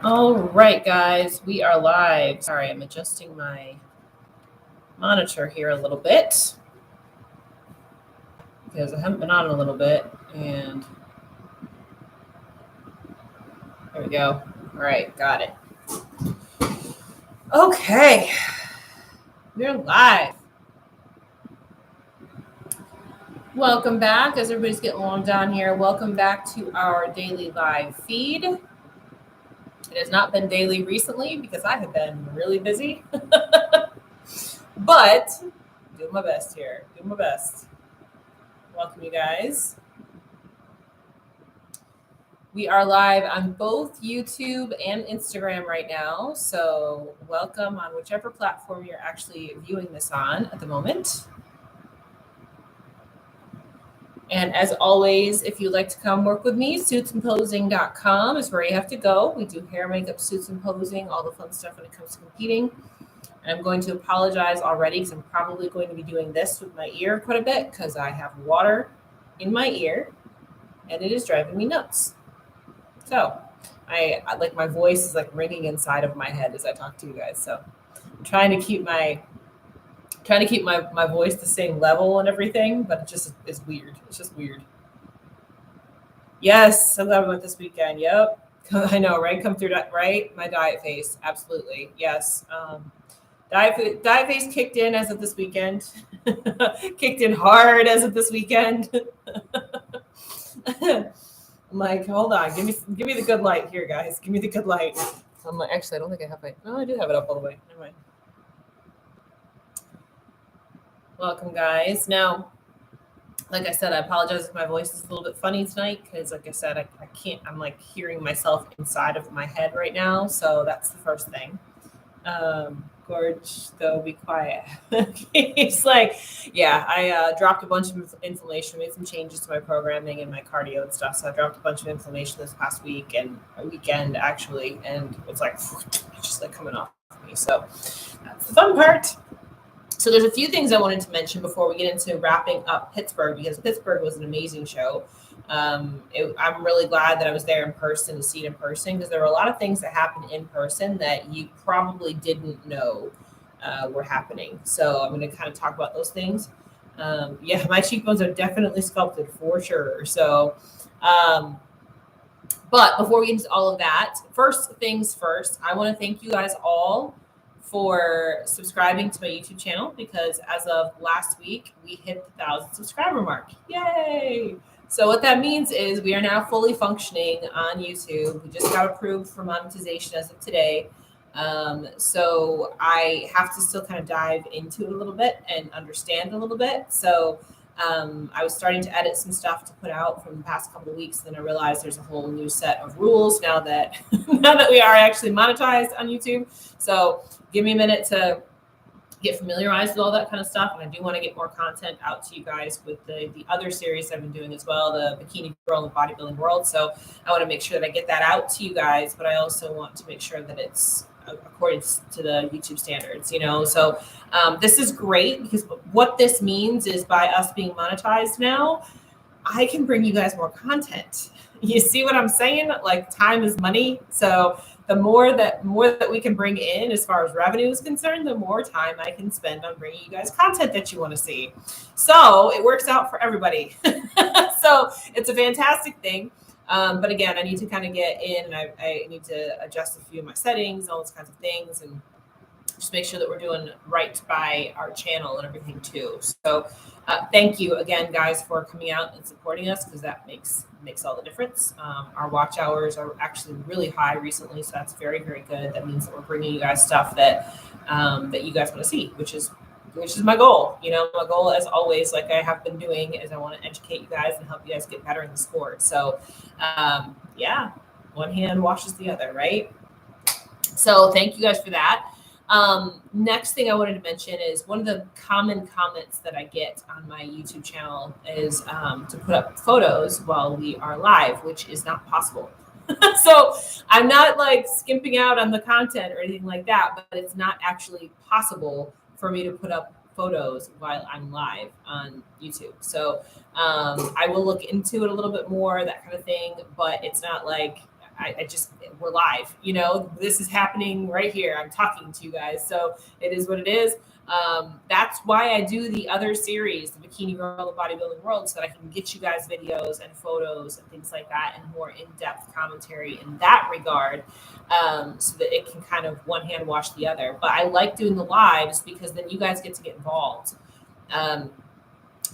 All right, guys, we are live. Sorry, I'm adjusting my monitor here a little bit because I haven't been on in a little bit. And there we go. All right, got it. Okay, we're live. Welcome back. As everybody's getting along down here, welcome back to our daily live feed. It has not been daily recently because I have been really busy, but doing my best here. Doing my best. Welcome, you guys. We are live on both YouTube and Instagram right now. So, welcome on whichever platform you're actually viewing this on at the moment. And as always, if you'd like to come work with me, suitsandposing.com is where you have to go. We do hair, makeup, suits, and posing, all the fun stuff when it comes to competing. And I'm going to apologize already because I'm probably going to be doing this with my ear quite a bit because I have water in my ear and it is driving me nuts. So I like my voice is like ringing inside of my head as I talk to you guys. So I'm trying to keep my voice the same level and everything, but it just is weird. It's just weird. Yes, I'm glad we went this weekend. Yep. I know, right? Come through that, right? My diet phase. Absolutely. Yes. Diet phase kicked in as of this weekend. Kicked in hard as of this weekend. I'm like, hold on, give me the good light here, guys. Give me the good light. I'm like, actually, I don't think I have no, I do have it up all the way. Never mind. Welcome, guys. Now, like I said, I apologize if my voice is a little bit funny tonight because, like I said, I can't. I'm like hearing myself inside of my head right now, so that's the first thing. Gorge, though, be quiet. He's like, yeah, I dropped a bunch of inflammation, made some changes to my programming and my cardio and stuff. So I dropped a bunch of inflammation this past week and a weekend actually, and it's like just like coming off of me. So that's the fun part. So there's a few things I wanted to mention before we get into wrapping up Pittsburgh because Pittsburgh was an amazing show. I'm really glad that I was there in person to see it in person because there were a lot of things that happened in person that you probably didn't know were happening. So I'm going to kind of talk about those things. Yeah, my cheekbones are definitely sculpted for sure. So, but before we get into all of that, first things first, I want to thank you guys all for subscribing to my YouTube channel because as of last week, we hit the 1,000 subscriber mark. Yay! So what that means is we are now fully functioning on YouTube. We just got approved for monetization as of today. So I have to still kind of dive into it a little bit and understand a little bit. So I was starting to edit some stuff to put out from the past couple of weeks. And then I realized there's a whole new set of rules now that we are actually monetized on YouTube. So give me a minute to get familiarized with all that kind of stuff. And I do want to get more content out to you guys with the other series I've been doing as well, the Bikini Girl and Bodybuilding World. So I want to make sure that I get that out to you guys, but I also want to make sure that it's according to the YouTube standards, So this is great because what this means is by us being monetized now, I can bring you guys more content. You see what I'm saying? Like time is money. So the more that we can bring in as far as revenue is concerned, the more time I can spend on bringing you guys content that you want to see. So it works out for everybody. So it's a fantastic thing. But again, I need to kind of get in and I need to adjust a few of my settings, all those kinds of things, and just make sure that we're doing right by our channel and everything too. So thank you again, guys, for coming out and supporting us because that makes all the difference. Our watch hours are actually really high recently, so that's very, very good. That means that we're bringing you guys stuff that that you guys want to see, which is my goal. My goal, as always, like I have been doing, is I want to educate you guys and help you guys get better in the sport. So yeah, one hand washes the other, right? So thank you guys for that. Next thing I wanted to mention is one of the common comments that I get on my YouTube channel is to put up photos while we are live, which is not possible. So I'm not like skimping out on the content or anything like that, but it's not actually possible for me to put up photos while I'm live on YouTube. So I will look into it a little bit more, that kind of thing, but it's not like we're live, this is happening right here. I'm talking to you guys. So it is what it is. That's why I do the other series, the Bikini Girl, the Bodybuilding World, so that I can get you guys videos and photos and things like that and more in-depth commentary in that regard, so that it can kind of one hand wash the other. But I like doing the lives because then you guys get to get involved.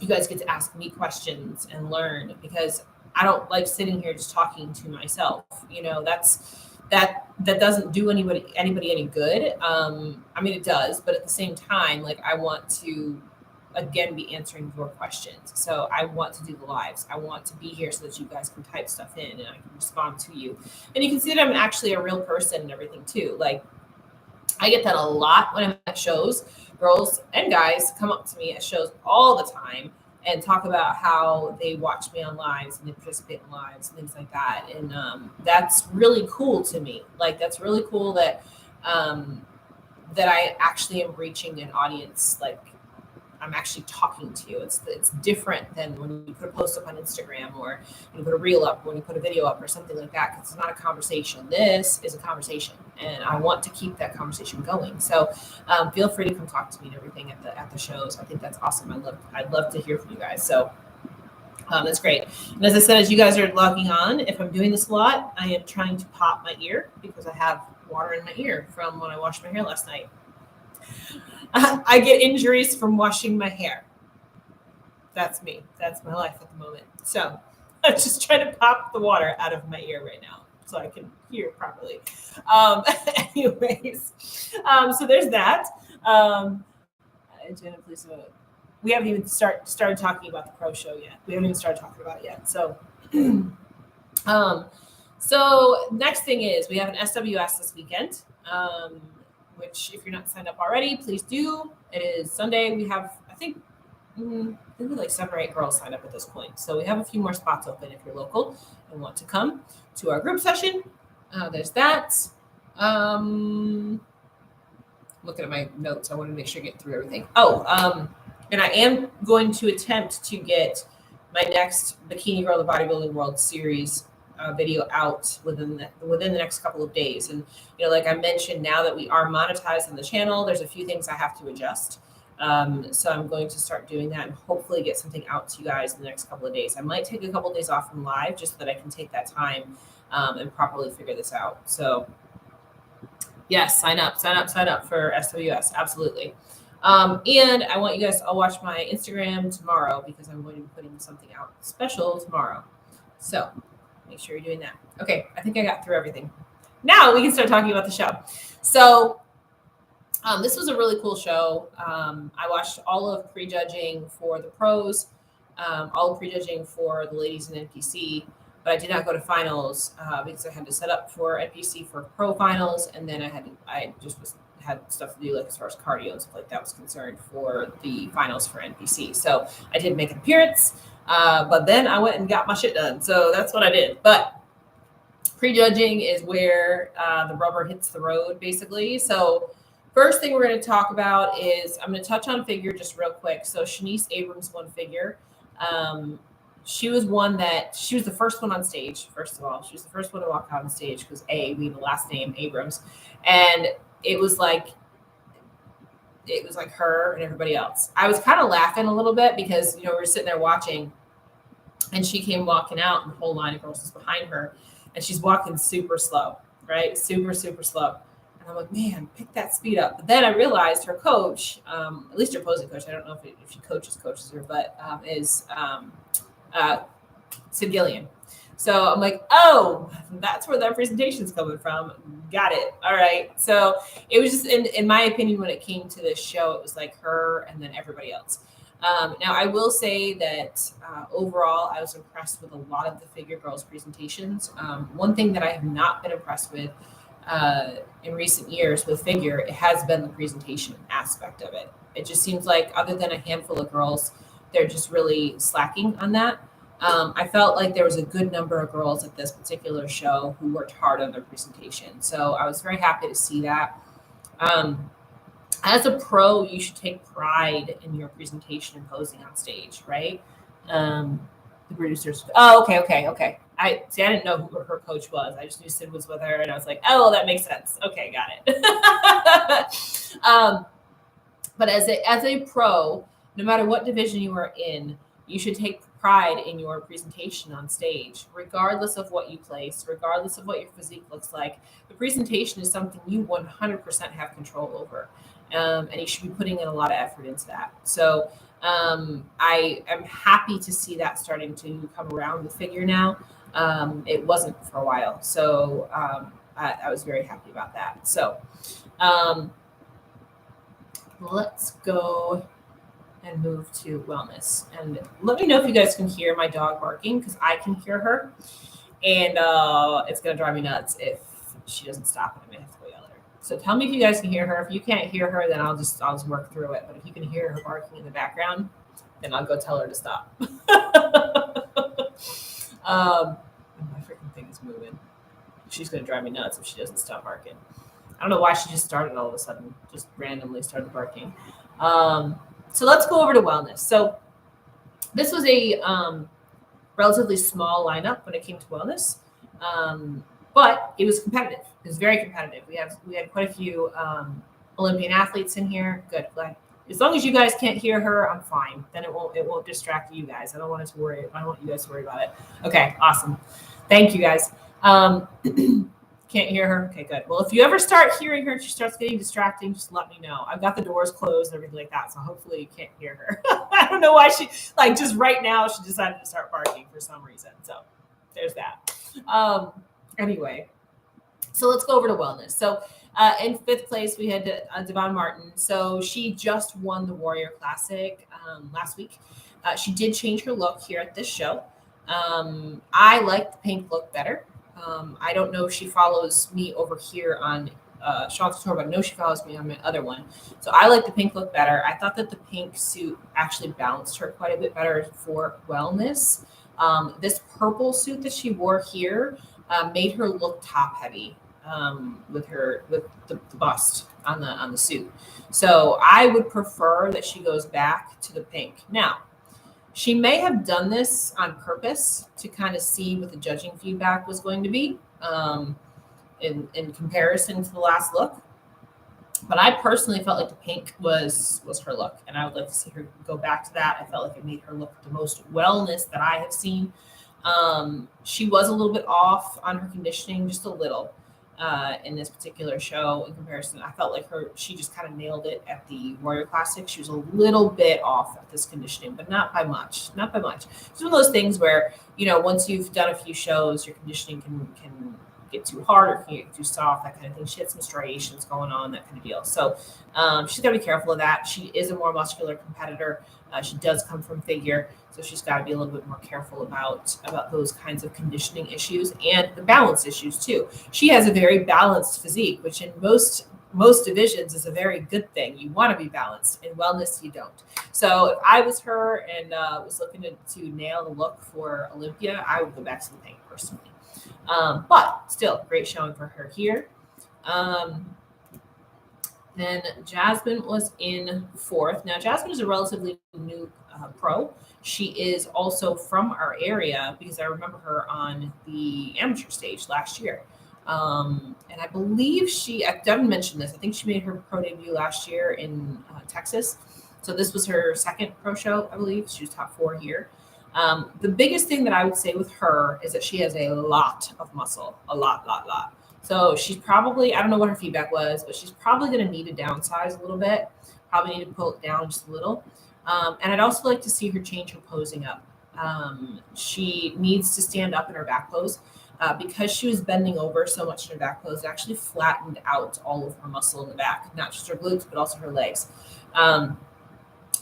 You guys get to ask me questions and learn, because I don't like sitting here just talking to myself. That doesn't do anybody any good. I mean, it does, but at the same time, like, I want to again be answering your questions. So I want to do the lives. I want to be here so that you guys can type stuff in and I can respond to you. And you can see that I'm actually a real person and everything too. Like, I get that a lot when I'm at shows. Girls and guys come up to me at shows all the time and talk about how they watch me on lives and they participate in lives and things like that. And that's really cool to me. Like, that's really cool that that I actually am reaching an audience. Like, I'm actually talking to you. It's different than when you put a post up on Instagram, or you put a reel up, or when you put a video up or something like that, because it's not a conversation. This is a conversation, and I want to keep that conversation going. So feel free to come talk to me and everything at the shows. I think that's awesome. I'd love to hear from you guys. So that's great. And as I said, as you guys are logging on, if I'm doing this a lot, I am trying to pop my ear because I have water in my ear from when I washed my hair last night. I get injuries from washing my hair. That's me. That's my life at the moment. So I'm just trying to pop the water out of my ear right now so I can hear properly. Anyways, so there's that. Jenna, please. We haven't even started talking about the pro show yet. We haven't even started talking about it yet. So, so next thing is we have an SWS this weekend. Which, if you're not signed up already, please do. It is Sunday. We have, I think like 7 or 8 girls signed up at this point. So we have a few more spots open if you're local and want to come to our group session. There's that. Looking at my notes, I want to make sure I get through everything. And I am going to attempt to get my next Bikini Girl, the Bodybuilding World series video out within the next couple of days. And like I mentioned, now that we are monetized on the channel, there's a few things I have to adjust. So I'm going to start doing that and hopefully get something out to you guys in the next couple of days. I might take a couple of days off from live just so that I can take that time and properly figure this out. So yes, sign up for SWS. Absolutely. And I want you guys to all watch my Instagram tomorrow because I'm going to be putting something out special tomorrow. So make sure you're doing that. Okay, I think I got through everything. Now we can start talking about the show. So this was a really cool show. I watched all of prejudging for the pros, all of prejudging for the ladies in NPC, but I did not go to finals because I had to set up for NPC for pro finals, and then I had stuff to do, like as far as cardio and stuff like that was concerned, for the finals for NPC. So I did make an appearance. But then I went and got my shit done. So that's what I did. But prejudging is where the rubber hits the road, basically. So first thing we're going to talk about is I'm going to touch on figure just real quick. So Shanice Abrams won figure. She was the first one on stage, first of all. She was the first one to walk out on stage because we have the last name Abrams. And it was like her and everybody else. I was kind of laughing a little bit because, we were sitting there watching, and she came walking out and the whole line of girls was behind her, and she's walking super slow, right? Super, super slow. And I'm like, man, pick that speed up. But then I realized her coach, at least her opposing coach, I don't know if she coaches her, but is Sid Gillian. So I'm like, oh, that's where that presentation's coming from. Got it. All right. So it was just, in my opinion, when it came to this show, it was like her and then everybody else. Now, I will say that overall, I was impressed with a lot of the figure girls presentations. One thing that I have not been impressed with in recent years with figure, it has been the presentation aspect of it. It just seems like, other than a handful of girls, they're just really slacking on that. I felt like there was a good number of girls at this particular show who worked hard on their presentation. So I was very happy to see that. As a pro, you should take pride in your presentation and posing on stage, right? The producers. Oh, okay. I didn't know who her coach was. I just knew Sid was with her, and I was like, oh, well, that makes sense. Okay, got it. But as a pro, no matter what division you are in, you should take pride in your presentation on stage, regardless of what you place, regardless of what your physique looks like. The presentation is something you 100% have control over, and you should be putting in a lot of effort into that. So I am happy to see that starting to come around with figure now. It wasn't for a while, so I was very happy about that. So let's go and move to wellness. And let me know if you guys can hear my dog barking, because I can hear her, and it's gonna drive me nuts if she doesn't stop, and I may have to go yell at her. So tell me if you guys can hear her. If you can't hear her, then I'll just work through it. But if you can hear her barking in the background, then I'll go tell her to stop. My freaking thing is moving. She's gonna drive me nuts if she doesn't stop barking. I don't know why she just started all of a sudden, just randomly started barking. So let's go over to wellness. So this was a relatively small lineup when it came to wellness, but it was competitive. It was very competitive. We had quite a few Olympian athletes in here. Good. As long as you guys can't hear her, I'm fine. Then it won't distract you guys. I don't want you guys to worry about it. Okay, awesome. Thank you guys. Can't hear her? Okay, good. Well, if you ever start hearing her, she starts getting distracting, just let me know. I've got the doors closed and everything like that, so hopefully you can't hear her. I don't know why she, just right now, she decided to start barking for some reason. So there's that. Anyway, so let's go over to wellness. So in fifth place, we had Devon Martin. So she just won the Warrior Classic last week. She did change her look here at this show. I like the pink look better. I don't know if she follows me over here on Shawn Chatara, but I know she follows me on my other one. So I like the pink look better. I thought that the pink suit actually balanced her quite a bit better for wellness. This purple suit that she wore here made her look top heavy with the bust on the suit. So I would prefer that she goes back to the pink. Now, she may have done this on purpose to kind of see what the judging feedback was going to be in comparison to the last look. But I personally felt like the pink was her look, and I would like to see her go back to that. I felt like it made her look the most wellness that I have seen. She was a little bit off on her conditioning, just a little. In this particular show in comparison. I felt like she just kind of nailed it at the Warrior Classic. She was a little bit off at this conditioning, but not by much. It's one of those things where, once you've done a few shows, your conditioning can get too hard or can get too soft, that kind of thing. She had some striations going on, that kind of deal. So she's got to be careful of that. She is a more muscular competitor. She does come from figure, so she's got to be a little bit more careful about those kinds of conditioning issues and the balance issues too. She has a very balanced physique, which in most divisions is a very good thing. You want to be balanced. In wellness, you don't. So if I was her and was looking to nail the look for Olympia, I would go back to the pink personally. But still, great showing for her here. Then Jasmine was in fourth. Now, Jasmine is a relatively new pro. She is also from our area because I remember her on the amateur stage last year. And I believe Devin mentioned this. I think she made her pro debut last year in Texas. So this was her second pro show, I believe. She was top 4 here. The biggest thing that I would say with her is that she has a lot of muscle, a lot. So she's probably, I don't know what her feedback was, but she's probably going to need to downsize a little bit, probably need to pull it down just a little. And I'd also like to see her change her posing up. She needs to stand up in her back pose because she was bending over so much in her back pose. It actually flattened out all of her muscle in the back, not just her glutes, but also her legs.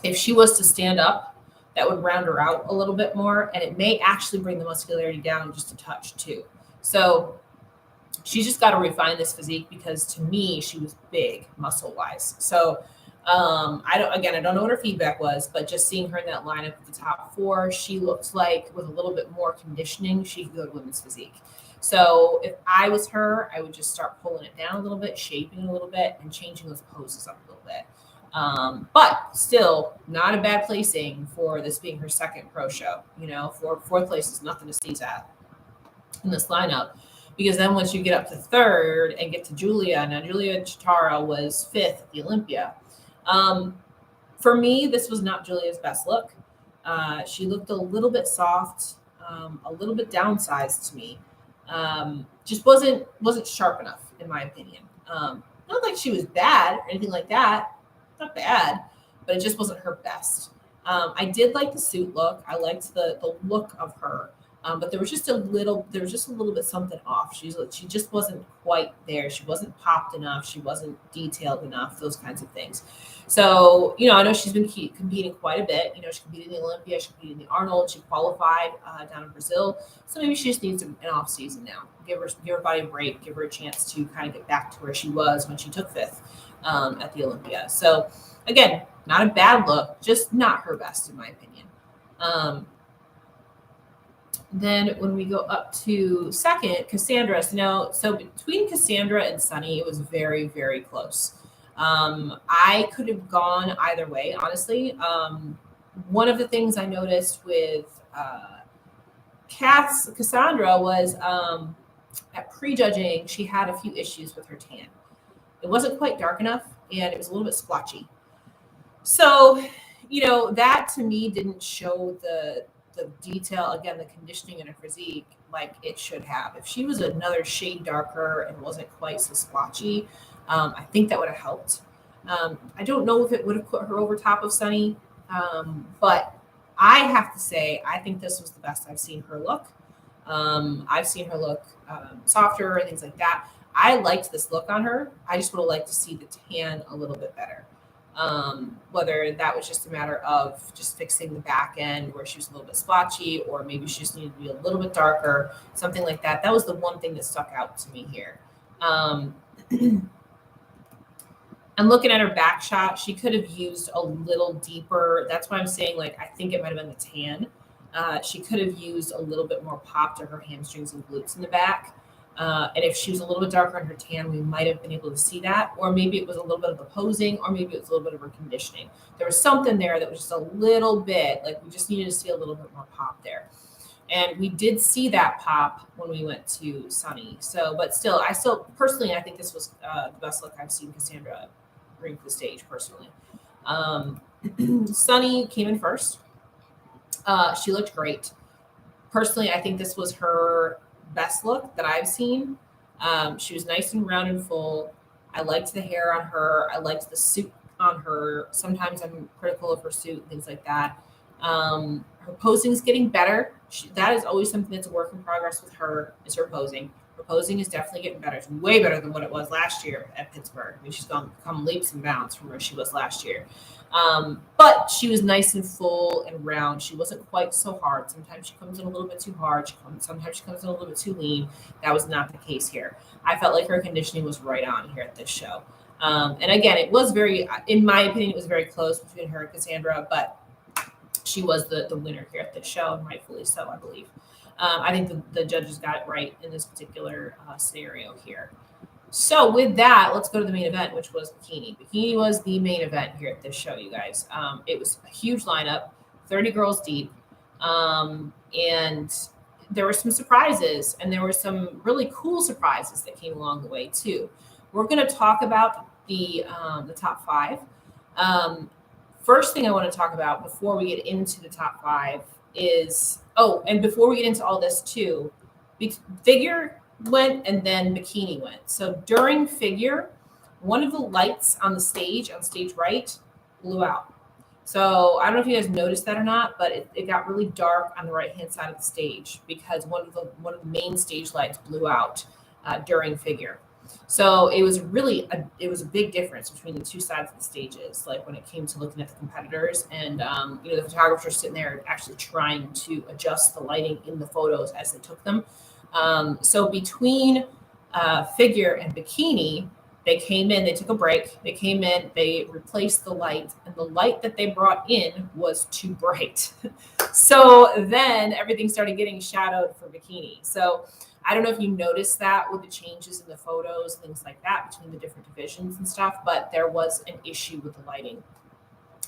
If she was to stand up, that would round her out a little bit more, and it may actually bring the muscularity down just a touch too. So she's just got to refine this physique because to me, she was big muscle wise. So I don't know what her feedback was, but just seeing her in that lineup at the top 4, she looks like with a little bit more conditioning, she could go to women's physique. So if I was her, I would just start pulling it down a little bit, shaping it a little bit, and changing those poses up a little bit. But still not a bad placing for this being her second pro show. Fourth place is nothing to sneeze at. in this lineup. Because then once you get up to third and get to Julia, now Julia Chatara was fifth at the Olympia. For me, this was not Julia's best look. She looked a little bit soft, a little bit downsized to me. Just wasn't sharp enough, in my opinion. Not like she was bad or anything like that. Not bad, but it just wasn't her best. I did like the suit look. I liked the look of her. But there was just a little bit something off. She just wasn't quite there. She wasn't popped enough. She wasn't detailed enough, those kinds of things. So, I know she's been competing quite a bit. She competed in the Olympia, she competed in the Arnold, she qualified down in Brazil. So maybe she just needs an off season now. Give her body a break, give her a chance to kind of get back to where she was when she took fifth at the Olympia. So again, not a bad look, just not her best in my opinion. Then when we go up to second, Cassandra. So between Cassandra and Sunny, it was very, very close. I could have gone either way, honestly. One of the things I noticed with Cassandra was at prejudging, she had a few issues with her tan. It wasn't quite dark enough, and it was a little bit splotchy. So, that to me didn't show the detail, again, the conditioning in her physique like it should have. If she was another shade darker and wasn't quite so splotchy, I think that would have helped. I don't know if it would have put her over top of Sunny, but I have to say, I think this was the best I've seen her look. I've seen her look softer and things like that. I liked this look on her. I just would have liked to see the tan a little bit better. Whether that was just a matter of just fixing the back end where she was a little bit splotchy, or maybe she just needed to be a little bit darker, something like that. That was the one thing that stuck out to me here. And looking at her back shot, she could have used a little deeper. That's why I'm saying, I think it might have been the tan. She could have used a little bit more pop to her hamstrings and glutes in the back. And if she was a little bit darker on her tan, we might have been able to see that. Or maybe it was a little bit of the posing, or maybe it was a little bit of her conditioning. There was something there that was just a little bit, we just needed to see a little bit more pop there. And we did see that pop when we went to Sunny. So, but still, I think this was the best look I've seen Cassandra bring to the stage, personally. Sunny came in first. She looked great. Personally, I think this was her best look that I've seen. She was nice and round and full. I liked the hair on her. I liked the suit on her. Sometimes I'm critical of her suit and things like that. Her posing is getting better. That is always something that's a work in progress with her, is her posing. Her posing is definitely getting better. It's way better than what it was last year at Pittsburgh. I mean, she's come leaps and bounds from where she was last year. But she was nice and full and round. She wasn't quite so hard. Sometimes she comes in a little bit too hard. Sometimes she comes in a little bit too lean. That was not the case here. I felt like her conditioning was right on here at this show. And again, it was in my opinion, it was very close between her and Cassandra, but she was the winner here at this show, and rightfully so, I believe. I think the judges got it right in this particular scenario here. So with that, let's go to the main event, which was Bikini. Bikini was the main event here at this show, you guys. It was a huge lineup, 30 girls deep. And there were some surprises, and there were some really cool surprises that came along the way too. We're going to talk about the top five. First thing I want to talk about before we get into the top five is, and before we get into all this too, figure went and then Bikini went. So during figure, one of the lights on stage right, blew out. So I don't know if you guys noticed that or not, but it got really dark on the right-hand side of the stage because one of the main stage lights blew out during figure. So it was a big difference between the two sides of the stages, when it came to looking at the competitors, and the photographers sitting there actually trying to adjust the lighting in the photos as they took them. So between figure and Bikini, they came in, they took a break, they came in, they replaced the light, and the light that they brought in was too bright. So then everything started getting shadowed for Bikini. So I don't know if you noticed that with the changes in the photos, things like that between the different divisions and stuff, but there was an issue with the lighting.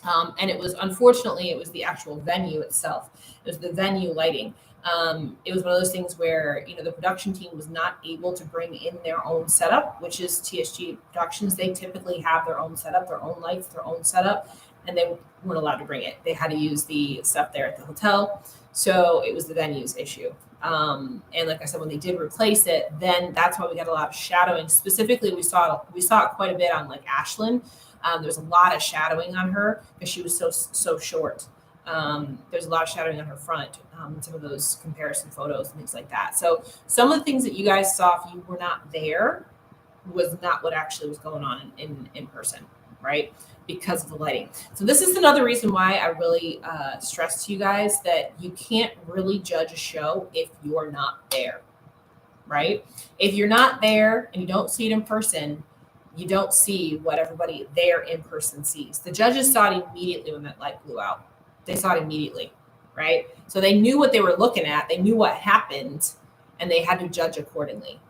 And it was, unfortunately, it was the actual venue itself. It was the venue lighting. It was one of those things where, the production team was not able to bring in their own setup, which is TSG Productions. They typically have their own setup, their own lights, their own setup, and they weren't allowed to bring it. They had to use the stuff there at the hotel. So it was the venue's issue. And like I said, when they did replace it, then that's why we got a lot of shadowing. Specifically, we saw it quite a bit on like Ashlyn. There's a lot of shadowing on her because she was so short. There's a lot of shadowing on her front in some of those comparison photos and things like that. So some of the things that you guys saw, if you were not there, was not what actually was going on in person, right? Because of the lighting. So this is another reason why I really stress to you guys that you can't really judge a show if you're not there, right? If you're not there and you don't see it in person, you don't see what everybody there in person sees. The judges saw it immediately when that light blew out. They saw it immediately, right? So they knew what they were looking at. They knew what happened, and they had to judge accordingly,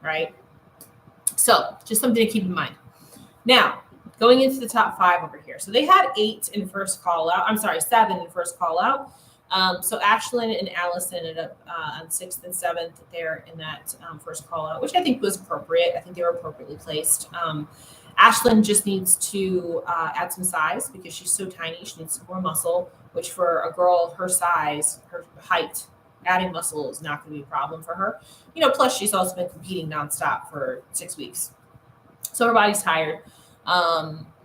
right? So just something to keep in mind. Now, going into the top 5 over here. So they had 8 in first call out. I'm sorry, 7 in first call out. So Ashlyn and Allison ended up on 6th and 7th there in that first call out, which I think was appropriate. I think they were appropriately placed. Ashlyn just needs to add some size because she's so tiny. She needs some more muscle, which for a girl her size, her height, adding muscle is not going to be a problem for her. Plus she's also been competing nonstop for 6 weeks. So her body's tired.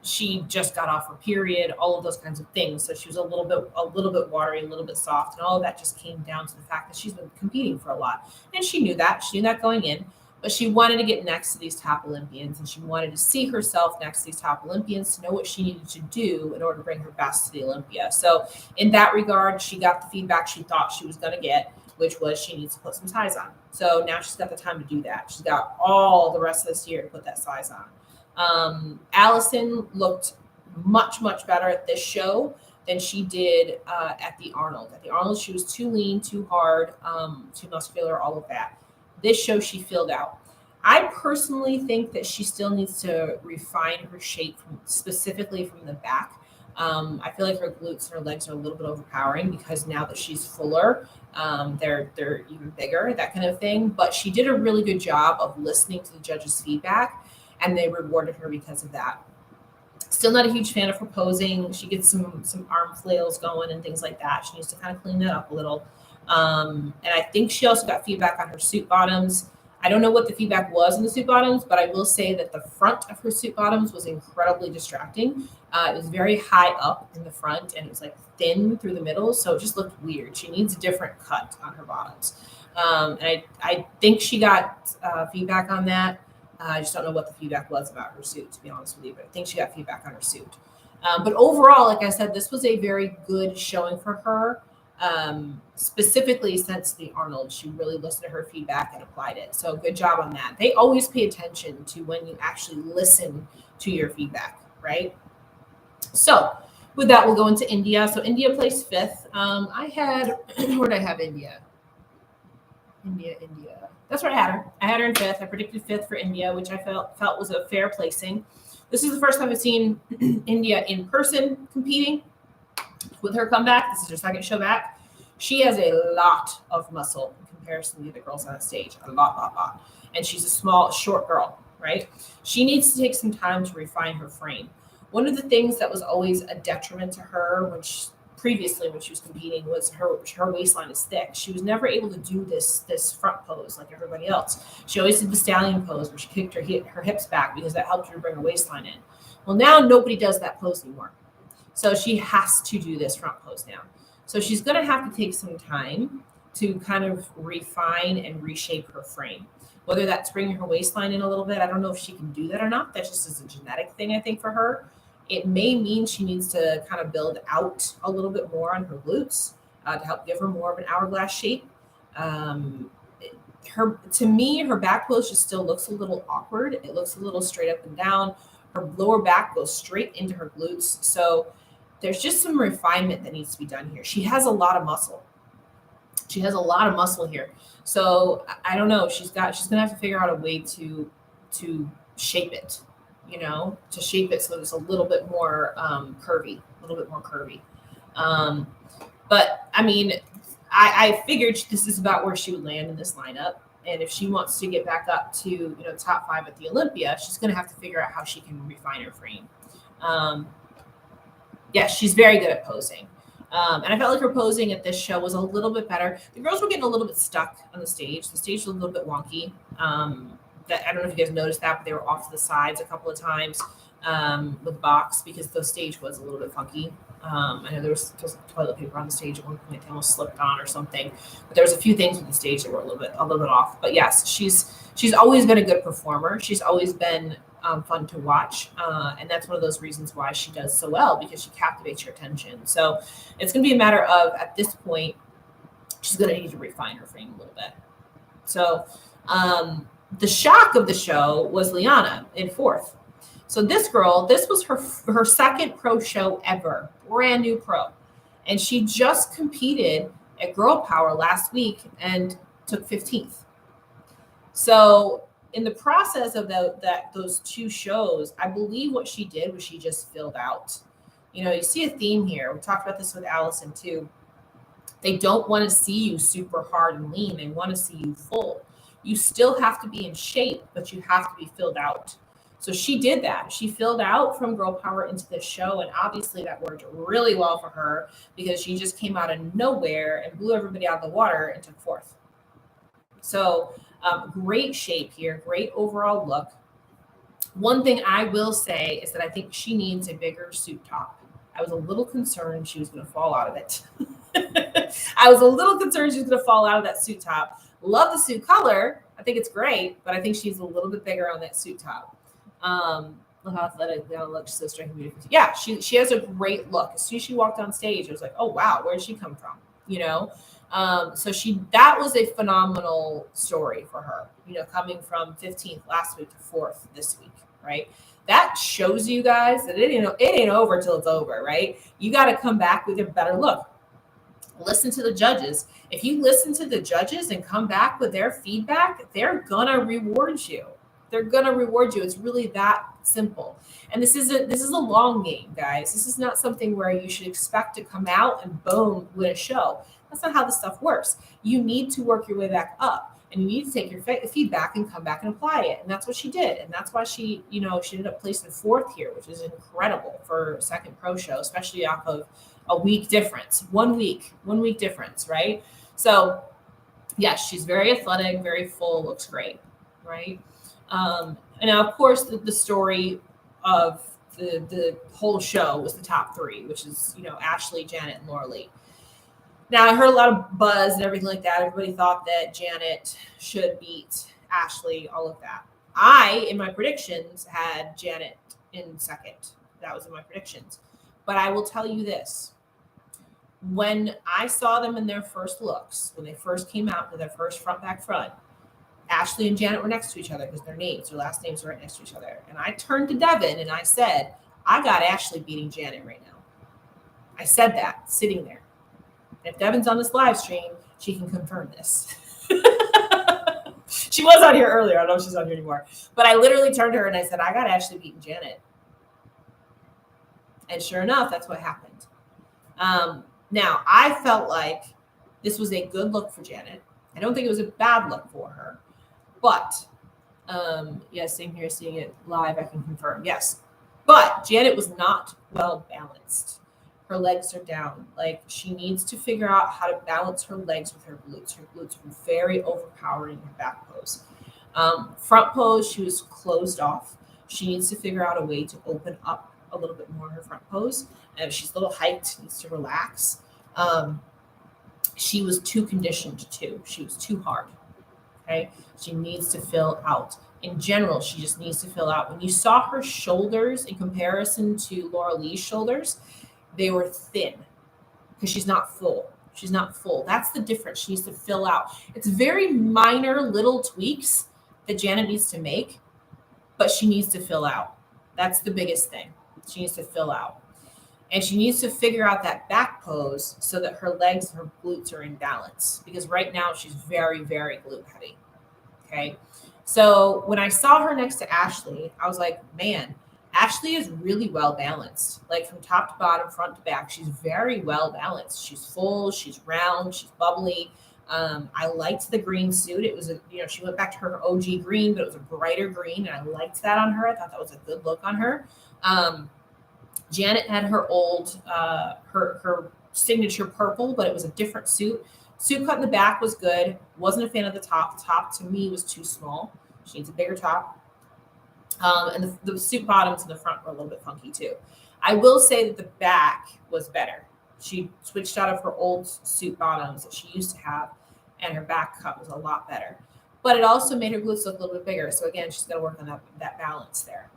She just got off her period, all of those kinds of things. So she was a little bit watery, a little bit soft, and all of that just came down to the fact that she's been competing for a lot. And she knew that. She knew that going in. But she wanted to get next to these top Olympians, and she wanted to see herself next to these top Olympians to know what she needed to do in order to bring her best to the Olympia. So in that regard, she got the feedback she thought she was going to get, which was she needs to put some size on. So now she's got the time to do that. She's got all the rest of this year to put that size on. Allison looked much, much better at this show than she did at the Arnold. At the Arnold, she was too lean, too hard, too muscular, all of that. This show, she filled out. I personally think that she still needs to refine her shape specifically from the back. I feel like her glutes and her legs are a little bit overpowering because now that she's fuller, they're even bigger, that kind of thing. But she did a really good job of listening to the judges' feedback, and they rewarded her because of that. Still not a huge fan of her posing. She gets some arm flails going and things like that. She needs to kind of clean that up a little. And I think she also got feedback on her suit bottoms. I don't know what the feedback was in the suit bottoms, but I will say that the front of her suit bottoms was incredibly distracting. It was very high up in the front, and it was like thin through the middle, so it just looked weird. She needs a different cut on her bottoms. And I think she got feedback on that. I just don't know what the feedback was about her suit, to be honest with you, but I think she got feedback on her suit. But overall, like I said, this was a very good showing for her. Specifically since the Arnold, she really listened to her feedback and applied it. So good job on that. They always pay attention to when you actually listen to your feedback, right? So with that, we'll go into India. So India placed 5th. Where did I have India? India. That's where I had her. I had her in 5th. I predicted 5th for India, which I felt was a fair placing. This is the first time I've seen India in person competing. With her comeback, this is her second show back. She has a lot of muscle in comparison to the other girls on the stage. A lot. And she's a small, short girl, right? She needs to take some time to refine her frame. One of the things that was always a detriment to her previously when she was competing was her waistline is thick. She was never able to do this front pose like everybody else. She always did the stallion pose where she kicked her hips back because that helped her to bring her waistline in. Well, now nobody does that pose anymore. So she has to do this front pose now. So she's going to have to take some time to kind of refine and reshape her frame. Whether that's bringing her waistline in a little bit, I don't know if she can do that or not. That just is a genetic thing, I think, for her. It may mean she needs to kind of build out a little bit more on her glutes to help give her more of an hourglass shape. To me, her back pose just still looks a little awkward. It looks a little straight up and down. Her lower back goes straight into her glutes. So there's just some refinement that needs to be done here. She has a lot of muscle. Here. So I don't know. She's going to have to figure out a way to shape it, to shape it so that it's a little bit more curvy, But I mean, I figured this is about where she would land in this lineup. And if she wants to get back up to, top 5 at the Olympia, she's going to have to figure out how she can refine her frame. She's very good at posing. And I felt like her posing at this show was a little bit better. The girls were getting a little bit stuck on the stage. The stage was a little bit wonky. That I don't know if you guys noticed that, but they were off to the sides a couple of times with box because the stage was a little bit funky. I know there was toilet paper on the stage at one point; they almost slipped on or something. But there was a few things with the stage that were a little bit off. But yes, she's always been a good performer. She's always been fun to watch, and that's one of those reasons why she does so well, because she captivates your attention. So it's going to be a matter of, at this point, she's going to need to refine her frame a little bit. So the shock of the show was Liana in 4th. So this girl, this was her second pro show ever, brand new pro. And she just competed at Girl Power last week and took 15th. So in the process of those 2 shows, I believe what she did was she just filled out. You see a theme here. We talked about this with Allison too. They don't want to see you super hard and lean. They want to see you full. You still have to be in shape, but you have to be filled out. So she did that. She filled out from Girl Power into this show, and obviously that worked really well for her because she just came out of nowhere and blew everybody out of the water and took 4th. So great shape here, great overall look. One thing I will say is that I think she needs a bigger suit top. I was a little concerned she was going to fall out of it. I was a little concerned she was going to fall out of that suit top. Love the suit color. I think it's great, but I think she's a little bit bigger on that suit top. Look how athletic Liana looks, so striking, beautiful. Yeah, she has a great look. As soon as she walked on stage, it was like, oh wow, where did she come from? So that was a phenomenal story for her. Coming from 15th last week to 4th this week, right? That shows you guys that it ain't over till it's over, right? You got to come back with a better look. Listen to the judges. If you listen to the judges and come back with their feedback, they're gonna reward you. It's really that simple. And this is a long game, guys. This is not something where you should expect to come out and boom, win a show. That's not how this stuff works. You need to work your way back up, and you need to take your feedback and come back and apply it. And that's what she did. And that's why she ended up placing 4th here, which is incredible for a second pro show, especially off of a week difference, 1 week difference, right? So yes, she's very athletic, very full, looks great, right? And now, of course, the story of the whole show was the top 3, which is, Ashley, Janet, and Laura Lee. Now, I heard a lot of buzz and everything like that. Everybody thought that Janet should beat Ashley, all of that. I, in my predictions, had Janet in 2nd. That was in my predictions. But I will tell you this. When I saw them in their first looks, when they first came out with their first front, Ashley and Janet were next to each other because their last names were right next to each other. And I turned to Devin and I said, I got Ashley beating Janet right now. I said that sitting there. And if Devin's on this live stream, she can confirm this. She was on here earlier. I don't know if she's on here anymore. But I literally turned to her and I said, I got Ashley beating Janet. And sure enough, that's what happened. Now, I felt like this was a good look for Janet. I don't think it was a bad look for her. But, same here, seeing it live, I can confirm. Yes. But Janet was not well balanced. Her legs are down. Like, she needs to figure out how to balance her legs with her glutes. Her glutes were very overpowering in her back pose. Front pose, she was closed off. She needs to figure out a way to open up a little bit more in her front pose. And if she's a little hiked, needs to relax. She was too conditioned too. She was too hard. Okay. She needs to fill out. In general, she just needs to fill out. When you saw her shoulders in comparison to Laura Lee's shoulders, they were thin because she's not full. She's not full. That's the difference. She needs to fill out. It's very minor little tweaks that Janet needs to make, but she needs to fill out. That's the biggest thing. She needs to fill out. And she needs to figure out that back pose so that her legs and her glutes are in balance. Because right now she's very, very glute heavy. Okay. So when I saw her next to Ashley, I was like, man, Ashley is really well balanced. Like from top to bottom, front to back, she's very well balanced. She's full, she's round, she's bubbly. I liked the green suit. It was she went back to her OG green, but it was a brighter green, and I liked that on her. I thought that was a good look on her. Janet had her old, her signature purple, but it was a different suit. Suit cut in the back was good. Wasn't a fan of the top. The top to me was too small. She needs a bigger top. And the suit bottoms in the front were a little bit funky too. I will say that the back was better. She switched out of her old suit bottoms that she used to have, and her back cut was a lot better. But it also made her glutes look a little bit bigger. So again, she's got to work on that balance there.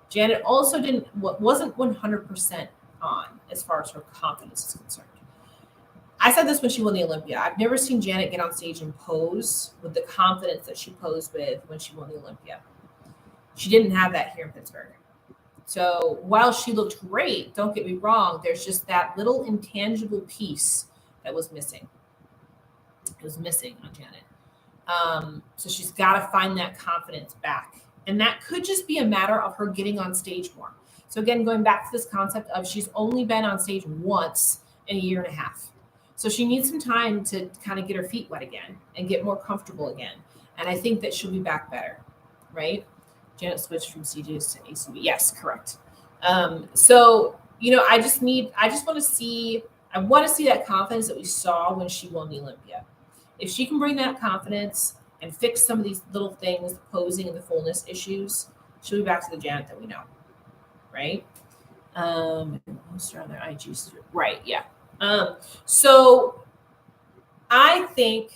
Janet also wasn't 100% on as far as her confidence is concerned. I said this when she won the Olympia. I've never seen Janet get on stage and pose with the confidence that she posed with when she won the Olympia. She didn't have that here in Pittsburgh. So while she looked great, don't get me wrong, there's just that little intangible piece that was missing. It was missing on Janet. So she's got to find that confidence back. And that could just be a matter of her getting on stage more. So again, going back to this concept of she's only been on stage once in a year and a half. So she needs some time to kind of get her feet wet again and get more comfortable again. And I think that she'll be back better, right? Janet switched from CJs to ACB. Yes, correct. So, I want to see that confidence that we saw when she won the Olympia. If she can bring that confidence and fix some of these little things, the posing and the fullness issues, she'll be back to the Janet that we know, right? Most are on their IG, right? Yeah. So I think,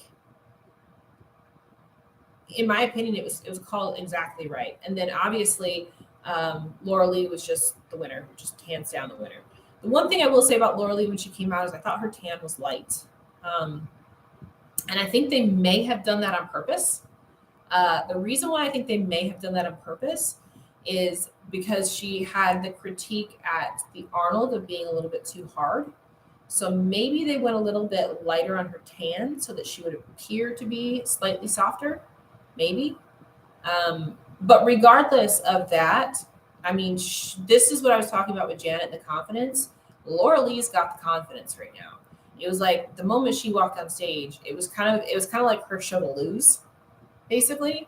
in my opinion, it was called exactly right. And then obviously, Laura Lee was just the winner, just hands down the winner. The one thing I will say about Laura Lee when she came out is I thought her tan was light. And I think they may have done that on purpose. The reason why I think they may have done that on purpose is because she had the critique at the Arnold of being a little bit too hard. So maybe they went a little bit lighter on her tan so that she would appear to be slightly softer, maybe. But regardless of that, I mean, this is what I was talking about with Janet, the confidence. Laura Lee's got the confidence right now. It was like the moment she walked on stage, it was kind of like her show to lose, basically.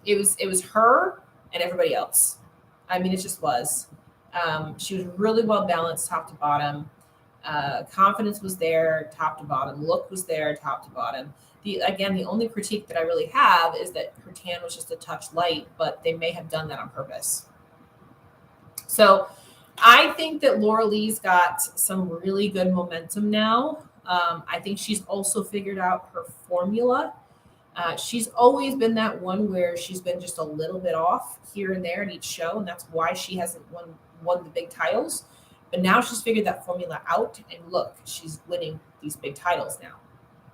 It was her and everybody else. I mean, it just was. She was really well balanced top to bottom. Confidence was there top to bottom. Look was there top to bottom. The only critique that I really have is that her tan was just a touch light, but they may have done that on purpose. So I think that Laura Lee's got some really good momentum now. I think she's also figured out her formula. She's always been that one where she's been just a little bit off here and there at each show, and that's why she hasn't won the big titles. But now she's figured that formula out, and look, she's winning these big titles now,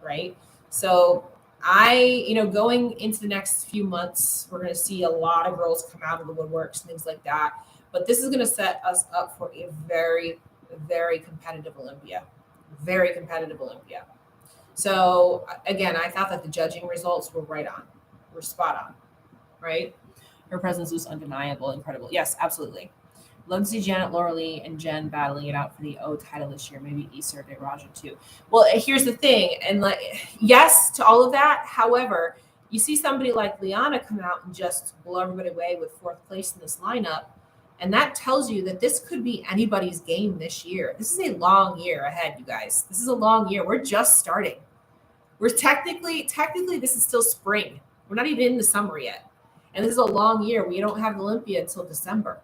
right? So going into the next few months, we're going to see a lot of girls come out of the woodworks and things like that. But this is going to set us up for a very, very competitive Olympia. Very competitive Olympia. So, again, I thought that the judging results were were spot on, right? Her presence was undeniable, incredible. Yes, absolutely. Love to see Janet, Laura Lee, and Jen battling it out for the O title this year. Maybe Issa De Raja too. Well, here's the thing. And yes to all of that. However, you see somebody like Liana come out and just blow everybody away with fourth place in this lineup. And that tells you that this could be anybody's game this year. This is a long year ahead, you guys. This is a long year. We're just starting. We're technically, this is still spring. We're not even in the summer yet. And this is a long year. We don't have Olympia until December.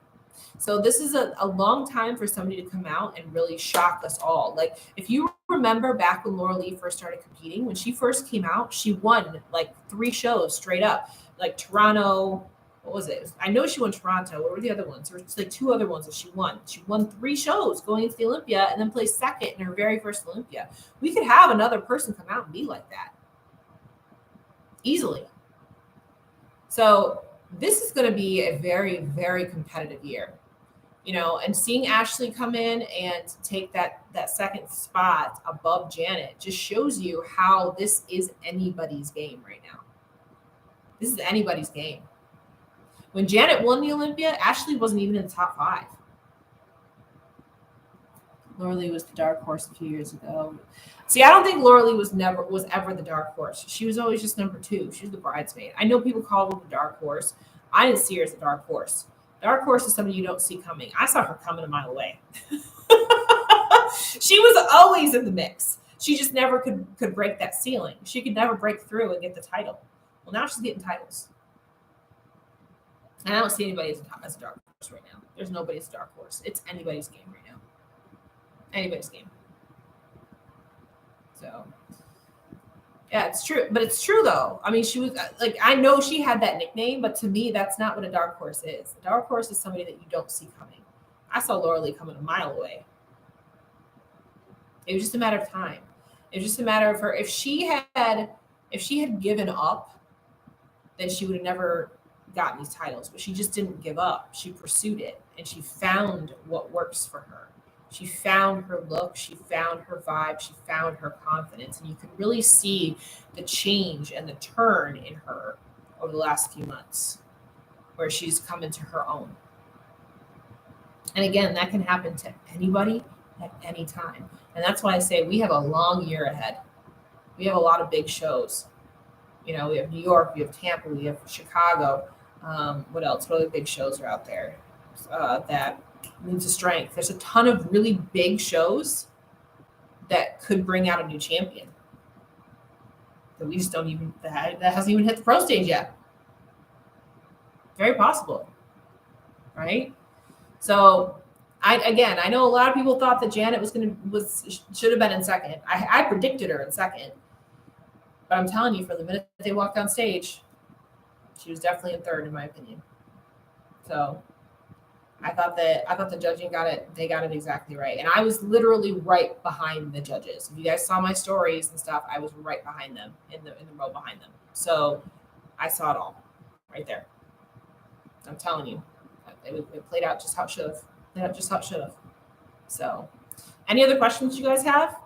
So this is a long time for somebody to come out and really shock us all. Like, if you remember back when Laura Lee first started competing, when she first came out, she won like 3 shows straight up. Like Toronto, what was it? I know she won Toronto. What were the other ones? There were like 2 other ones that she won. She won 3 shows going into the Olympia and then placed second in her very first Olympia. We could have another person come out and be like that easily. So this is going to be a very, very competitive year. And seeing Ashley come in and take that second spot above Janet just shows you how this is anybody's game right now. This is anybody's game. When Janet won the Olympia, Ashley wasn't even in the top 5. Laura Lee was the dark horse a few years ago. See, I don't think Laura Lee was ever the dark horse. She was always just number 2. She was the bridesmaid. I know people call her the dark horse. I didn't see her as a dark horse. Dark horse is somebody you don't see coming. I saw her coming a mile away. She was always in the mix. She just never could break that ceiling. She could never break through and get the title. Well, now she's getting titles. And I don't see anybody as a dark horse right now. There's nobody as a dark horse. It's anybody's game right now. Anybody's game. So, yeah, it's true. But it's true, though. I mean, she was like, I know she had that nickname, but to me, that's not what a dark horse is. A dark horse is somebody that you don't see coming. I saw Laura Lee coming a mile away. It was just a matter of time. It was just a matter of her. If she had given up, then she would have never gotten these titles. But she just didn't give up. She pursued it, and she found what works for her. She found her look. She found her vibe. She found her confidence, and you can really see the change and the turn in her over the last few months, where she's come into her own. And again, that can happen to anybody at any time. And that's why I say we have a long year ahead. We have a lot of big shows. You know, we have New York, we have Tampa, we have Chicago. What else? What other big shows are out there that leads to strength? There's a ton of really big shows that could bring out a new champion. That we just don't even, that hasn't even hit the pro stage yet. Very possible. Right? So, I know a lot of people thought that Janet should have been in second. I predicted her in second, but I'm telling you, from the minute they walked on stage, she was definitely in third, in my opinion. So, I thought the judging got it. They got it exactly right, and I was literally right behind the judges. If you guys saw my stories and stuff, I was right behind them in the row behind them. So, I saw it all right there. I'm telling you, it played out just how it should have. So, any other questions you guys have?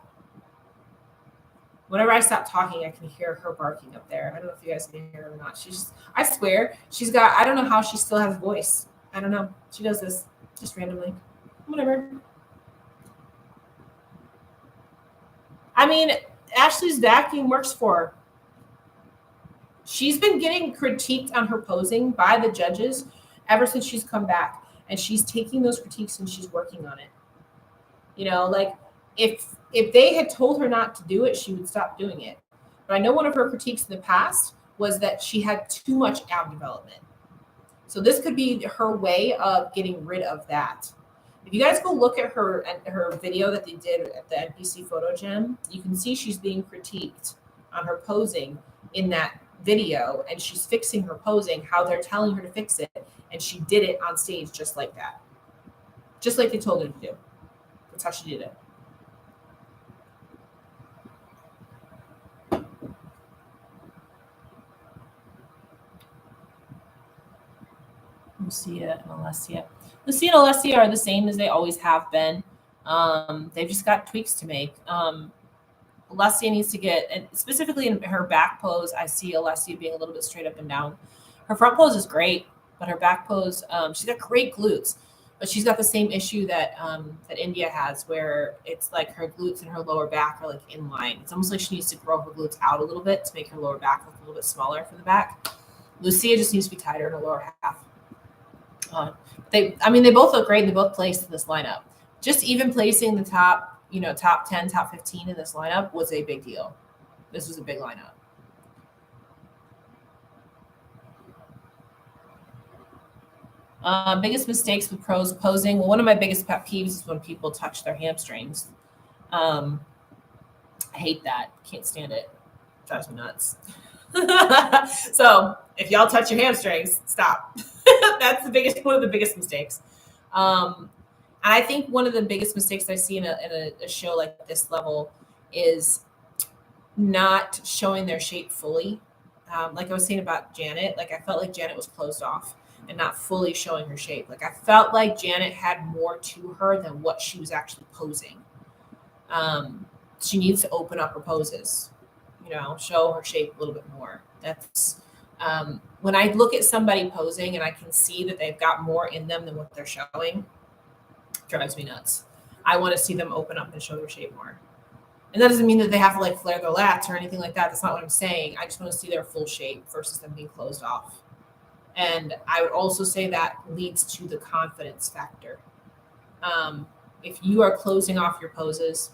Whenever I stop talking, I can hear her barking up there. I don't know if you guys can hear her or not. I swear, I don't know how she still has a voice. I don't know. She does this just randomly. Whatever. I mean, Ashley's vacuum works for her. She's been getting critiqued on her posing by the judges ever since she's come back. And she's taking those critiques and she's working on it. You know, like if they had told her not to do it, she would stop doing it. But I know one of her critiques in the past was that she had too much ab development. So this could be her way of getting rid of that. If you guys go look at her video that they did at the NPC Photo Gym, you can see she's being critiqued on her posing in that video, and she's fixing her posing how they're telling her to fix it, and she did it on stage just like that, just like they told her to do. That's how she did it. Lucia and Alessia. Lucia and Alessia are the same as they always have been. They've just got tweaks to make. Alessia needs to get, and specifically in her back pose, I see Alessia being a little bit straight up and down. Her front pose is great, but her back pose, she's got great glutes, but she's got the same issue that India has, where it's like her glutes and her lower back are like in line. It's almost like she needs to grow her glutes out a little bit to make her lower back look a little bit smaller for the back. Lucia just needs to be tighter in her lower half. They both look great. And they both placed in this lineup. Just even placing the top 10, top 15 in this lineup was a big deal. This was a big lineup. Biggest mistakes with pros posing. Well, one of my biggest pet peeves is when people touch their hamstrings. I hate that. Can't stand it. Drives me nuts. So if y'all touch your hamstrings, stop. That's one of the biggest mistakes. And I think one of the biggest mistakes I see in a show like this level is not showing their shape fully. Like I was saying about Janet, like I felt like Janet was closed off and not fully showing her shape. Like I felt like Janet had more to her than what she was actually posing. She needs to open up her poses, show her shape a little bit more. When I look at somebody posing and I can see that they've got more in them than what they're showing, it drives me nuts. I want to see them open up and show their shape more. And that doesn't mean that they have to like flare their lats or anything like that. That's not what I'm saying. I just want to see their full shape versus them being closed off. And I would also say that leads to the confidence factor. If you are closing off your poses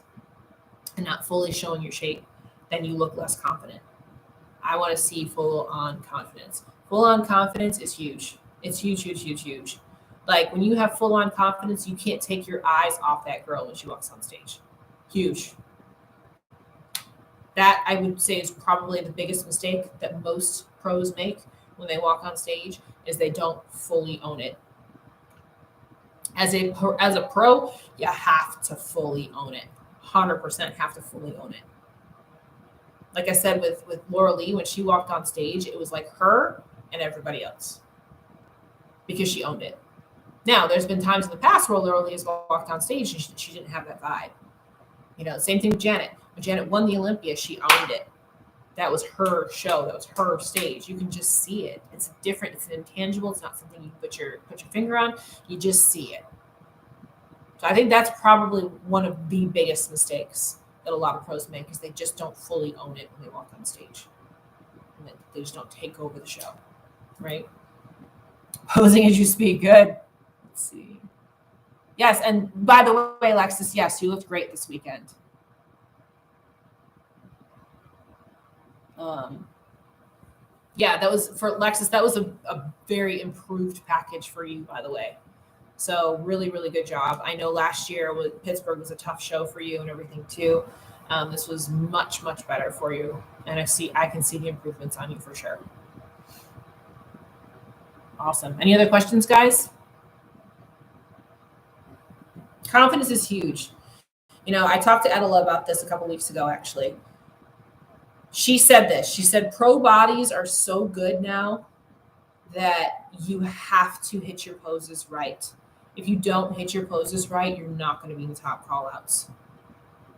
and not fully showing your shape, then you look less confident. I want to see full on confidence. Full on confidence is huge. It's huge, huge, huge, huge. Like when you have full on confidence, you can't take your eyes off that girl when she walks on stage. Huge. That I would say is probably the biggest mistake that most pros make when they walk on stage is they don't fully own it. As a pro, you have to fully own it. 100% have to fully own it. Like I said with Laura Lee, when she walked on stage, it was like her and everybody else because she owned it. Now, there's been times in the past where Laura Lee has walked on stage and she didn't have that vibe. You know, same thing with Janet. When Janet won the Olympia, she owned it. That was her show. That was her stage. You can just see it. It's different. It's an intangible. It's not something you put your finger on. You just see it. So I think that's probably one of the biggest mistakes that a lot of pros make is they just don't fully own it when they walk on stage. And they just don't take over the show, right? Posing as you speak. Good. Let's see. Yes, and by the way, Alexis, yes, you looked great this weekend. Yeah, that was for Alexis. That was a very improved package for you, by the way. So really, really good job. I know last year Pittsburgh was a tough show for you and everything too. This was much, much better for you, and I can see the improvements on you for sure. Awesome. Any other questions, guys? Confidence is huge. You know, I talked to Edela about this a couple weeks ago, actually. She said this. She said, pro bodies are so good now that you have to hit your poses right. If you don't hit your poses right, you're not going to be in the top call-outs.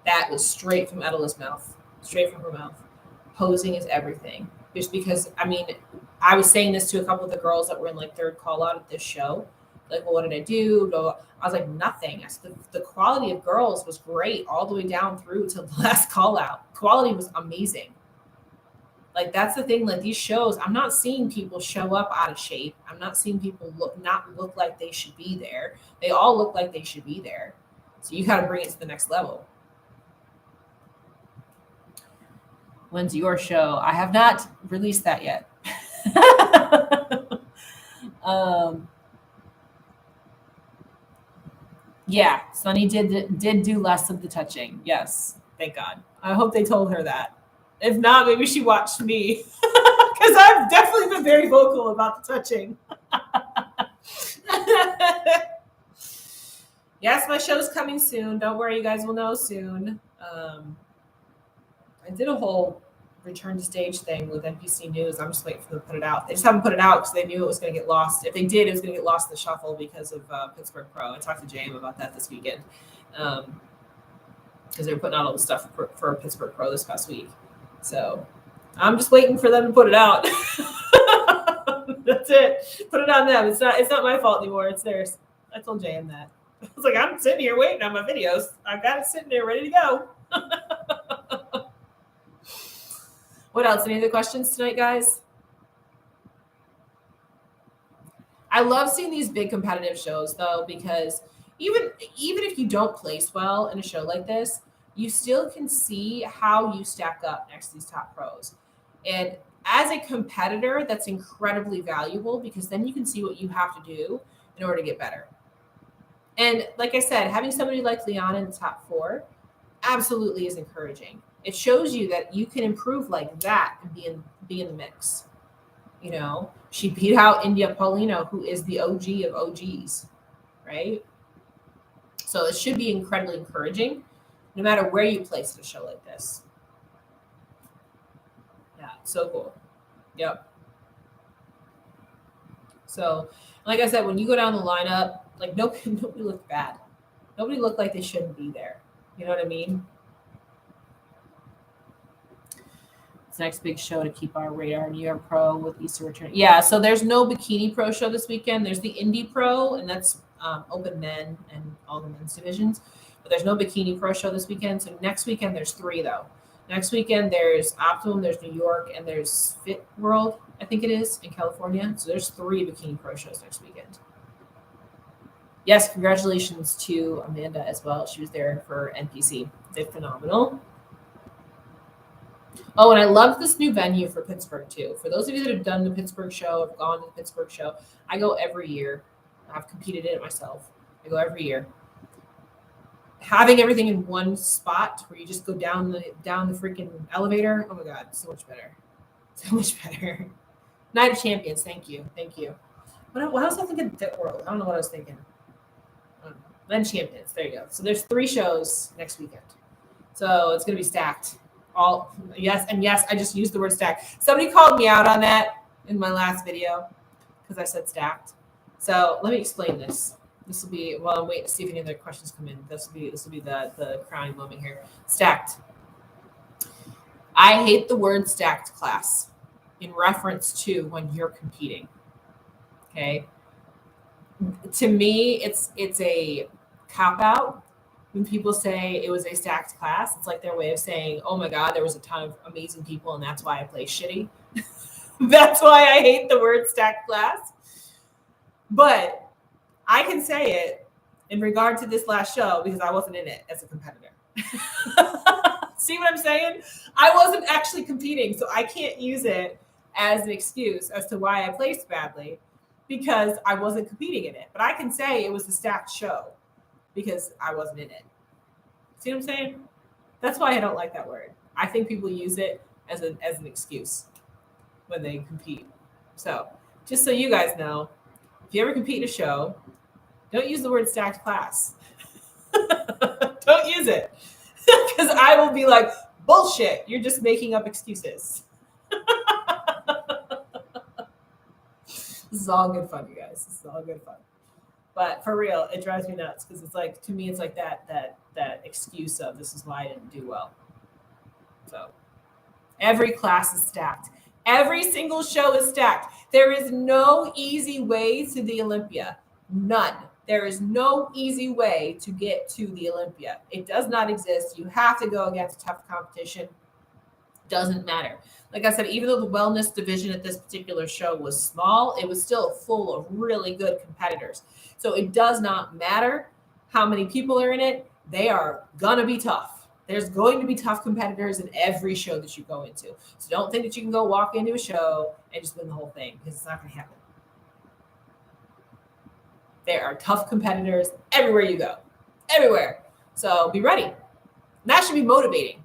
That was straight from Edela's mouth. Straight from her mouth. Posing is everything. Just because, I mean, I was saying this to a couple of the girls that were in like third call-out at this show. Like, well, what did I do? I was like, nothing. I said, the quality of girls was great all the way down through to the last call-out. Quality was amazing. Like, that's the thing. Like, these shows, I'm not seeing people show up out of shape. I'm not seeing people not look like they should be there. They all look like they should be there. So you got to bring it to the next level. When's your show? I have not released that yet. Yeah, Sunny did do less of the touching. Yes, thank God. I hope they told her that. If not, maybe she watched me because I've definitely been very vocal about the touching. Yes, my show's coming soon. Don't worry, you guys will know soon. I did a whole return to stage thing with NBC News. I'm just waiting for them to put it out. They just haven't put it out because they knew it was going to get lost. If they did, it was going to get lost in the shuffle because of Pittsburgh Pro. I talked to James about that this weekend because they were putting out all the stuff for Pittsburgh Pro this past week. So I'm just waiting for them to put it out. That's it. Put it on them. It's not my fault anymore. It's theirs. I told James that. I was like, I'm sitting here waiting on my videos. I've got it sitting there ready to go. What else? Any other questions tonight, guys? I love seeing these big competitive shows, though, because even if you don't place well in a show like this, you still can see how you stack up next to these top pros. And as a competitor, that's incredibly valuable because then you can see what you have to do in order to get better. And like I said, having somebody like Liana in the top 4 absolutely is encouraging. It shows you that you can improve like that and be in the mix. You know, she beat out India Paulino, who is the OG of OGs, right? So it should be incredibly encouraging, no matter where you place in a show like this. Yeah, so cool. Yep. So, like I said, when you go down the lineup, like nobody looked bad. Nobody looked like they shouldn't be there. You know what I mean? It's the next big show to keep our radar. New York Pro with Easter return. Yeah, so there's no Bikini Pro show this weekend. There's the Indie Pro, and that's open men and all the men's divisions. But there's no Bikini Pro show this weekend. So next weekend there's 3 though. Next weekend there's Optimum, there's New York, and there's Fit World, I think it is, in California. So there's 3 Bikini Pro shows next weekend. Yes, congratulations to Amanda as well. She was there for NPC. They're phenomenal. Oh, and I love this new venue for Pittsburgh too. For those of you that have done the Pittsburgh show, have gone to the Pittsburgh show, I go every year. I've competed in it myself. I go every year. Having everything in one spot where you just go down the freaking elevator. Oh my God, so much better. So much better. Night of Champions. Thank you. What was I thinking? Fit World. I don't know what I was thinking. Men's Champions. There you go. So there's 3 shows next weekend. So it's gonna be stacked. Yes, I just used the word stacked. Somebody called me out on that in my last video because I said stacked. So let me explain this. This will be while I'm waiting to see if any other questions come in. This will be the crowning moment here. Stacked. I hate the word stacked class in reference to when you're competing. Okay. To me, it's a cop out. When people say it was a stacked class, it's like their way of saying, oh my God, there was a ton of amazing people and that's why I play shitty. That's why I hate the word stacked class. But I can say it in regard to this last show because I wasn't in it as a competitor. See what I'm saying? I wasn't actually competing, so I can't use it as an excuse as to why I placed badly because I wasn't competing in it. But I can say it was a stacked show because I wasn't in it. See what I'm saying? That's why I don't like that word. I think people use it as an excuse when they compete. So just so you guys know, if you ever compete in a show, don't use the word stacked class. Don't use it. Because I will be like, bullshit, you're just making up excuses. This is all good fun, you guys. This is all good fun. But for real, it drives me nuts because it's like, to me, it's like that excuse of this is why I didn't do well. So every class is stacked. Every single show is stacked. There is no easy way to the Olympia. None. There is no easy way to get to the Olympia. It does not exist. You have to go against tough competition. Doesn't matter. Like I said, even though the wellness division at this particular show was small, it was still full of really good competitors. So it does not matter how many people are in it. They are going to be tough. There's going to be tough competitors in every show that you go into. So don't think that you can go walk into a show and just win the whole thing because it's not going to happen. There are tough competitors everywhere you go. Everywhere. So be ready. And that should be motivating.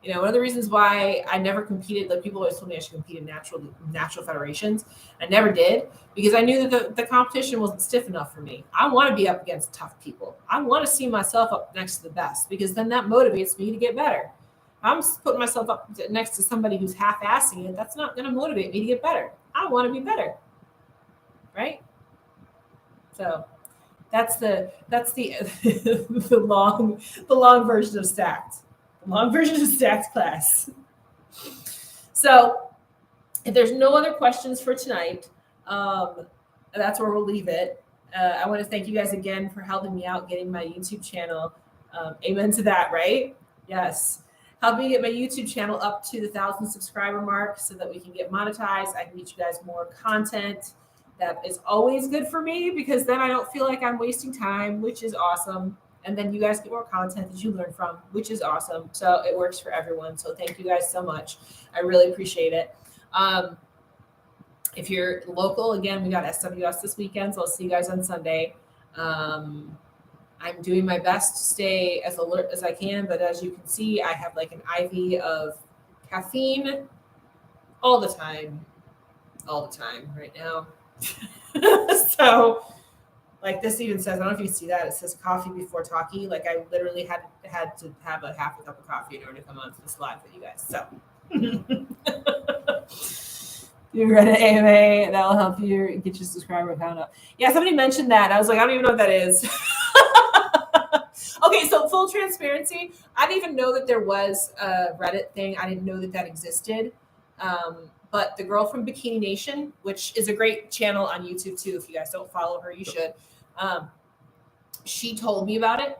You know, one of the reasons why I never competed, like people always told me I should compete in natural federations. I never did because I knew that the competition wasn't stiff enough for me. I want to be up against tough people. I want to see myself up next to the best because then that motivates me to get better. If I'm putting myself up next to somebody who's half-assing it, that's not going to motivate me to get better. I want to be better. Right? So that's the long version of stacked. Long version of stacked class. So if there's no other questions for tonight, that's where we'll leave it. I want to thank you guys again for helping me out getting my YouTube channel. Amen to that, right? Yes. Helping me get my YouTube channel up to the 1,000 subscriber mark so that we can get monetized. I can get you guys more content. That is always good for me because then I don't feel like I'm wasting time, which is awesome. And then you guys get more content that you learn from, which is awesome. So it works for everyone. So thank you guys so much. I really appreciate it. If you're local, again, we got SWS this weekend. So I'll see you guys on Sunday. I'm doing my best to stay as alert as I can. But as you can see, I have like an IV of caffeine all the time right now. So like this even says, I don't know if you see that. It says coffee before talkie. Like I literally had to have a half a cup of coffee in order to come on to this live with you guys. So you read an AMA, that'll help you get your subscriber count up. Yeah, somebody mentioned that. I was like, I don't even know what that is. Okay, so full transparency, I didn't even know that there was a Reddit thing. I didn't know that existed. But the girl from Bikini Nation, which is a great channel on YouTube too, if you guys don't follow her, you should. She told me about it,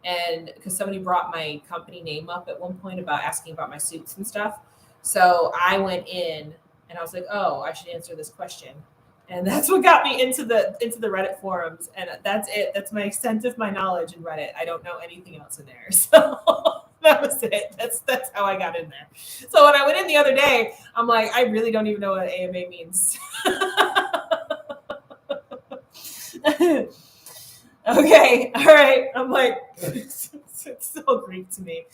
and because somebody brought my company name up at one point about asking about my suits and stuff. So I went in and I was like, oh, I should answer this question. And that's what got me into the Reddit forums. And that's it. That's my extent of my knowledge in Reddit. I don't know anything else in there. So that was it. That's how I got in there. So when I went in the other day, I'm like, I really don't even know what AMA means. Okay, all right. I'm like, it's so Greek to me.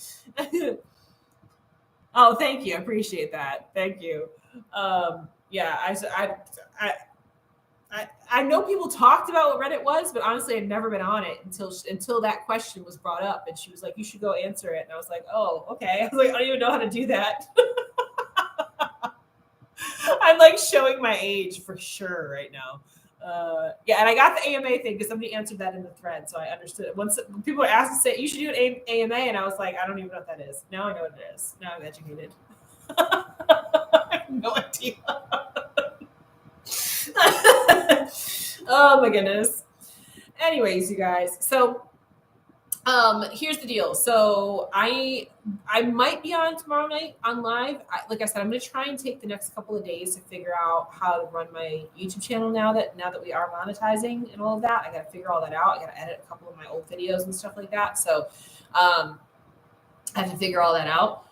Oh, thank you. I appreciate that. Thank you. Yeah, I know people talked about what Reddit was, but honestly, I'd never been on it until that question was brought up, and she was like, "You should go answer it." And I was like, "Oh, okay." I was like, "I don't even know how to do that." I'm like showing my age for sure right now. Yeah, and I got the AMA thing because somebody answered that in the thread, so I understood it. Once people were asked to say, "You should do an AMA," and I was like, "I don't even know what that is." Now I know what it is. Now I'm educated. I have no idea. Oh my goodness. Anyways, you guys. So here's the deal. So I might be on tomorrow night on live. Like I said, I'm going to try and take the next couple of days to figure out how to run my YouTube channel now that we are monetizing and all of that. I got to figure all that out. I got to edit a couple of my old videos and stuff like that. So I have to figure all that out.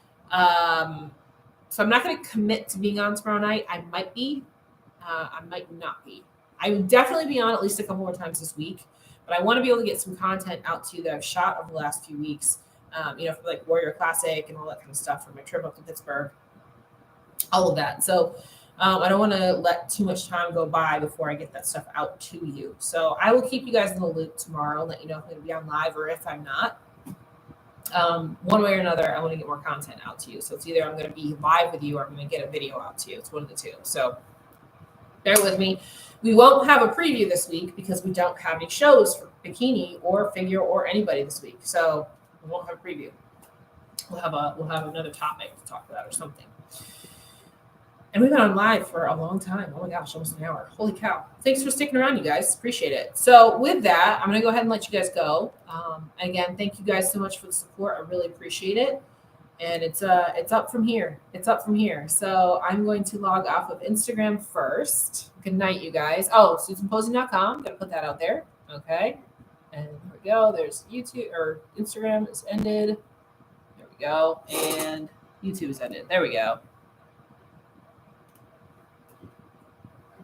So I'm not going to commit to being on tomorrow night. I might be. I might not be. I would definitely be on at least a couple more times this week. But I want to be able to get some content out to you that I've shot over the last few weeks, for like Warrior Classic and all that kind of stuff for my trip up to Pittsburgh, all of that. So I don't want to let too much time go by before I get that stuff out to you. So I will keep you guys in the loop tomorrow and let you know if I'm going to be on live or if I'm not. One way or another, I want to get more content out to you. So it's either I'm going to be live with you or I'm going to get a video out to you. It's one of the two. So bear with me. We won't have a preview this week because we don't have any shows for Bikini or Figure or anybody this week. So we won't have a preview. We'll have another topic to talk about or something. And we've been on live for a long time. Oh my gosh, almost an hour. Holy cow. Thanks for sticking around, you guys. Appreciate it. So with that, I'm going to go ahead and let you guys go. Again, thank you guys so much for the support. I really appreciate it. And it's up from here. It's up from here. So I'm going to log off of Instagram first. Good night, you guys. Oh, SusanPosing.com. Gotta put that out there. Okay. And there we go. There's YouTube or Instagram is ended. There we go. And YouTube is ended. There we go.